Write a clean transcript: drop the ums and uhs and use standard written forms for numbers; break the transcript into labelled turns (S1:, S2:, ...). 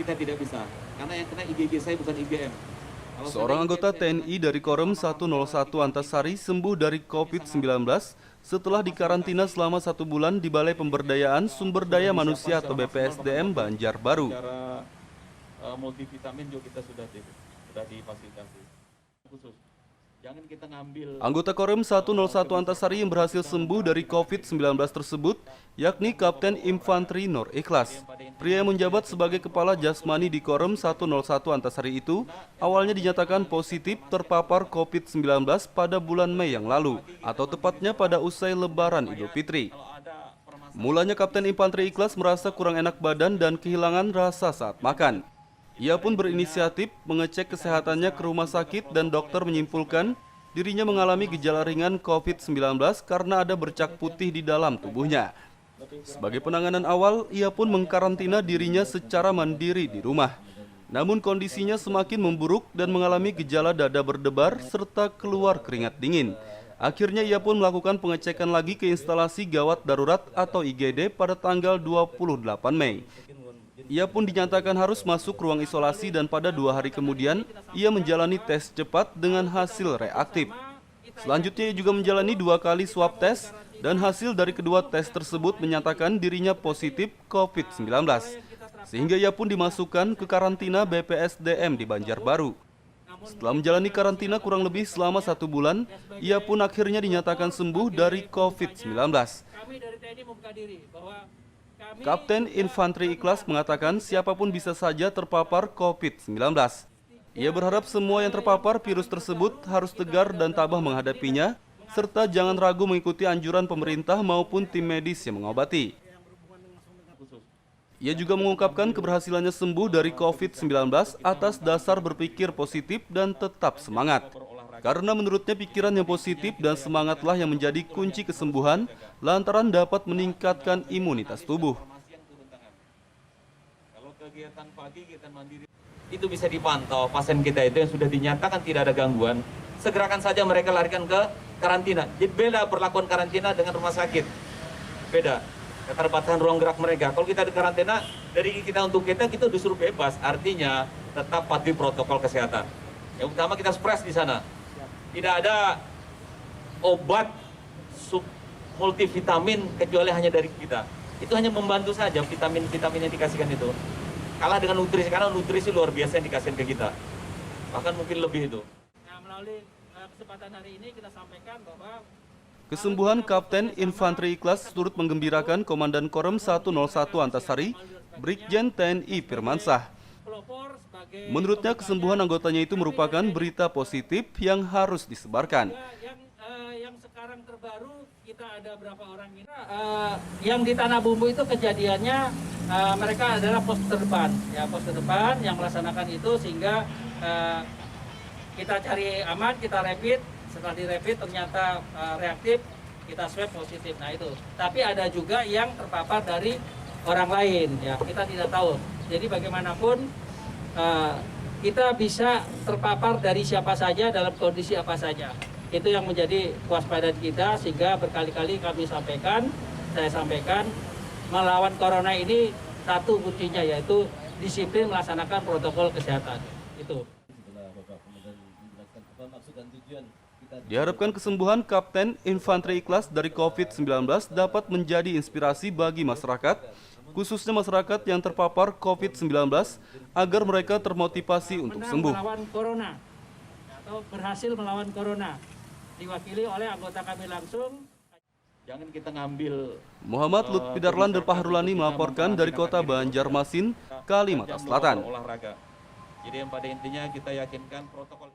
S1: kita tidak bisa, karena yang kena IgG saya bukan IgM.
S2: Seorang anggota TNI dari Korem 101 Antasari sembuh dari COVID-19 setelah dikarantina selama 1 bulan di Balai Pemberdayaan Sumber Daya Manusia atau BPSDM Banjarbaru.
S1: Multivitamin juga kita sudah difasilitasi. Khusus. Jangan kita ngambil.
S2: Anggota Korem 101 Antasari yang berhasil sembuh dari COVID-19 tersebut yakni Kapten Infanteri Nur Ikhlas. Pria yang menjabat sebagai kepala jasmani di Korem 101 Antasari itu awalnya dinyatakan positif terpapar COVID-19 pada bulan Mei yang lalu atau tepatnya pada usai Lebaran Idul Fitri. Mulanya Kapten Infanteri Ikhlas merasa kurang enak badan dan kehilangan rasa saat makan. Ia pun berinisiatif mengecek kesehatannya ke rumah sakit dan dokter menyimpulkan dirinya mengalami gejala ringan COVID-19 karena ada bercak putih di dalam tubuhnya. Sebagai penanganan awal, ia pun mengkarantina dirinya secara mandiri di rumah. Namun kondisinya semakin memburuk dan mengalami gejala dada berdebar serta keluar keringat dingin. Akhirnya ia pun melakukan pengecekan lagi ke instalasi gawat darurat atau IGD pada tanggal 28 Mei. Ia pun dinyatakan harus masuk ruang isolasi dan pada 2 hari kemudian ia menjalani tes cepat dengan hasil reaktif. Selanjutnya ia juga menjalani 2 kali swab tes dan hasil dari kedua tes tersebut menyatakan dirinya positif COVID-19. Sehingga ia pun dimasukkan ke karantina BPSDM di Banjarbaru. Setelah menjalani karantina kurang lebih selama 1 bulan, ia pun akhirnya dinyatakan sembuh dari COVID-19. Kapten Infanteri Ikhlas mengatakan siapapun bisa saja terpapar COVID-19. Ia berharap semua yang terpapar virus tersebut harus tegar dan tabah menghadapinya, serta jangan ragu mengikuti anjuran pemerintah maupun tim medis yang mengobati. Ia juga mengungkapkan keberhasilannya sembuh dari COVID-19 atas dasar berpikir positif dan tetap semangat. Karena menurutnya pikiran yang positif dan semangatlah yang menjadi kunci kesembuhan lantaran dapat meningkatkan imunitas tubuh.
S1: Kalau kegiatan pagi, kegiatan mandiri itu bisa dipantau pasien kita itu yang sudah dinyatakan tidak ada gangguan, segerakan saja mereka larikan ke karantina. Jadi beda perlakuan karantina dengan rumah sakit. Beda. Keterbatasan ruang gerak mereka. Kalau kita di karantina, dari kita untuk kita disuruh bebas. Artinya tetap patuhi protokol kesehatan. Yang utama kita stres di sana. Tidak ada obat multivitamin kecuali hanya dari kita. Itu hanya membantu saja vitamin-vitamin yang dikasihkan itu. Kalah dengan nutrisi, karena nutrisi luar biasa yang dikasihkan ke kita. Bahkan mungkin lebih itu.
S3: Nah, melalui kesempatan hari ini kita sampaikan bahwa
S2: kesembuhan Kapten Infanteri Ikhlas turut menggembirakan Komandan Korem 101 Antasari, Brigjen TNI Firmansyah. Menurutnya kesembuhan anggotanya itu merupakan berita positif yang harus disebarkan.
S3: Yang sekarang terbaru kita ada berapa orang ini? Yang di Tanah Bumbu itu kejadiannya mereka adalah pos terdepan, ya pos terdepan yang melaksanakan itu sehingga kita cari aman, kita rapid. Setelah dirapid ternyata reaktif, kita swab positif. Nah itu. Tapi ada juga yang terpapar dari orang lain, ya kita tidak tahu. Jadi bagaimanapun kita bisa terpapar dari siapa saja dalam kondisi apa saja. Itu yang menjadi kewaspadaan kita sehingga berkali-kali saya sampaikan melawan corona ini satu kuncinya yaitu disiplin melaksanakan protokol kesehatan. Itu.
S2: Diharapkan kesembuhan Kapten Infanteri Ikhlas dari COVID-19 dapat menjadi inspirasi bagi masyarakat, khususnya masyarakat yang terpapar COVID-19, agar mereka termotivasi untuk sembuh.
S3: Melawan corona atau berhasil melawan corona, diwakili oleh anggota kami langsung.
S1: Jangan kita ngambil.
S2: Muhammad Lutfi Darlan dan Pahrulani melaporkan dari kota Banjarmasin, Kalimantan Selatan.
S1: Olahraga. Jadi yang pada intinya kita yakinkan protokol